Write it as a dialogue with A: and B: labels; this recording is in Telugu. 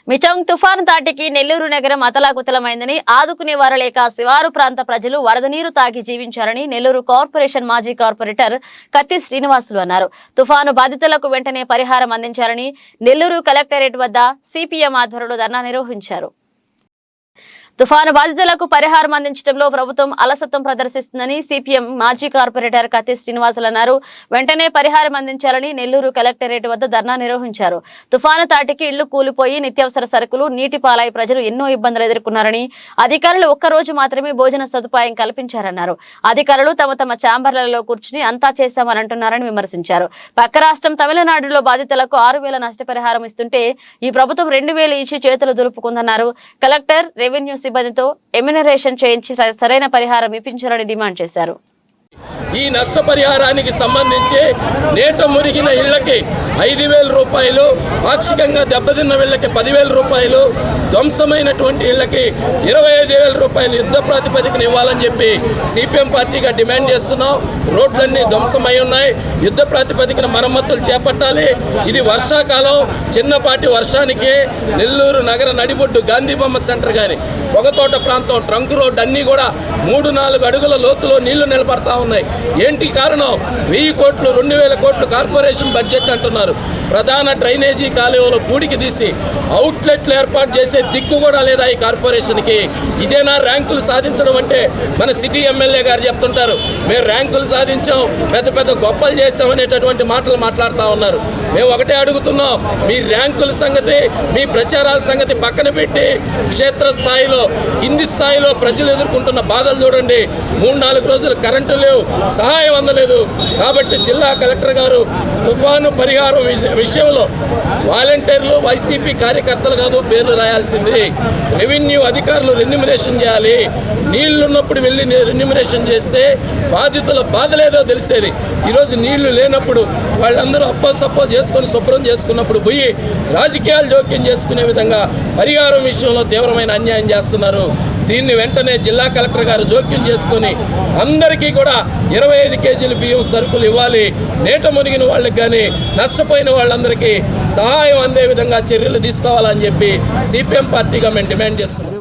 A: మిచంగ్ తుఫాను తాటికి నెల్లూరు నగరం అతలాకుతలమైందని, ఆదుకునే వారు లేక శివారు ప్రాంత ప్రజలు వరద నీరు తాగి జీవించారని నెల్లూరు కార్పొరేషన్ మాజీ కార్పొరేటర్ కత్తి శ్రీనివాసులు అన్నారు. తుఫాను బాధితులకు వెంటనే పరిహారం అందించాలని నెల్లూరు కలెక్టరేట్ వద్ద సిపిఎం ఆధ్వర్యంలో ధర్నా నిర్వహించారు. తుఫాను బాధితులకు పరిహారం అందించడంలో ప్రభుత్వం అలసత్వం ప్రదర్శిస్తుందని సిపిఎం మాజీ కార్పొరేటర్ కత్తి శ్రీనివాసులు అన్నారు. వెంటనే పరిహారం అందించాలని నెల్లూరు కలెక్టరేట్ వద్ద ధర్నా నిర్వహించారు. తుఫాను తాటికి ఇళ్లు కూలిపోయి నిత్యావసర సరుకులు నీటి పాలై ప్రజలు ఎన్నో ఇబ్బందులు ఎదుర్కొన్నారని, అధికారులు ఒక్కరోజు మాత్రమే భోజన సదుపాయం కల్పించారన్నారు. అధికారులు తమ తమ ఛాంబర్లలో కూర్చుని అంతా చేశామని అంటున్నారని విమర్శించారు. పక్క రాష్ట్రం తమిళనాడులో బాధితులకు 6,000 నష్టపరిహారం ఇస్తుంటే ఈ ప్రభుత్వం 2,000 ఇచ్చి చేతులు దులుపుకుందన్నారు. కలెక్టర్, రెవెన్యూ సిబ్బందితో ఎమ్యునరేషన్ చేయించి సరైన పరిహారం ఇప్పించాలని డిమాండ్ చేశారు.
B: ఈ నష్టపరిహారానికి సంబంధించి నేట మురిగిన ఇళ్లకి 5,000 రూపాయలు, పాక్షికంగా దెబ్బతిన్న ఇళ్లకి 10,000 రూపాయలు, ధ్వంసమైనటువంటి ఇళ్లకి 25,000 రూపాయలు యుద్ధ ప్రాతిపదికన ఇవ్వాలని చెప్పి సిపిఎం పార్టీగా డిమాండ్ చేస్తున్నాం. రోడ్లన్నీ ధ్వంసమై ఉన్నాయి. యుద్ధ ప్రాతిపదికన మరమ్మతులు చేపట్టాలి. ఇది వర్షాకాలం, చిన్నపాటి వర్షానికి నెల్లూరు నగర నడిబొడ్డు గాంధీ బొమ్మ సెంటర్ కానీ, పొగతోట ప్రాంతం, ట్రంక్ రోడ్ అన్నీ కూడా 3-4 అడుగుల లోతులో నీళ్లు నిలబడతా ఉన్నాయి. ఏంటి కారణం? 1000 కోట్లు, 2,000 కోట్లు కార్పొరేషన్ బడ్జెట్ అంటున్నారు. ప్రధాన డ్రైనేజీ కాలువలో పూడికి తీసి అవుట్లెట్లు ఏర్పాటు చేసే దిక్కు కూడా లేదా ఈ కార్పొరేషన్కి. ఇదేనా ర్యాంకులు సాధించడం అంటే? మన సిటీ ఎమ్మెల్యే గారు చెప్తుంటారు, మేము ర్యాంకులు సాధించాం, పెద్ద పెద్ద గొప్పలు చేసాం అనేటటువంటి మాటలు మాట్లాడుతూ ఉన్నారు. మేము ఒకటే అడుగుతున్నాం, మీ ర్యాంకుల సంగతి, మీ ప్రచారాల సంగతి పక్కన పెట్టి క్షేత్రస్థాయిలో, కింది స్థాయిలో ప్రజలు ఎదుర్కొంటున్న బాధలు చూడండి. 3-4 రోజులు కరెంటు లేవు, సహాయం అందలేదు. కాబట్టి జిల్లా కలెక్టర్ గారు తుఫాను పరిహారం విషయంలో వాలంటీర్లు, వైసీపీ కార్యకర్తలు కాదు పేర్లు రాయాల్సింది. రెవెన్యూ అధికారులు రెన్యూమరేషన్ చేయాలి. నీళ్లున్నప్పుడు వెళ్ళి రెన్యూమరేషన్ చేస్తే బాధితుల బాధలేదో తెలిసేది. ఈరోజు నీళ్లు లేనప్పుడు వాళ్ళందరూ అప్పో చేసుకొని శుభ్రం చేసుకున్నప్పుడు పోయి రాజకీయాలు జోక్యం చేసుకునే విధంగా పరిహారం విషయంలో తీవ్రమైన అన్యాయం చేస్తున్నారు. దీన్ని వెంటనే జిల్లా కలెక్టర్ గారు జోక్యం చేసుకొని అందరికీ కూడా 25 కేజీల బియ్యం సరుకులు ఇవ్వాలి. నేట మునిగిన వాళ్ళకి కానీ నష్టపోయిన వాళ్ళందరికీ సహాయం అందే విధంగా చర్యలు తీసుకోవాలని చెప్పి సిపిఎం పార్టీగా మేము డిమాండ్ చేస్తున్నాం.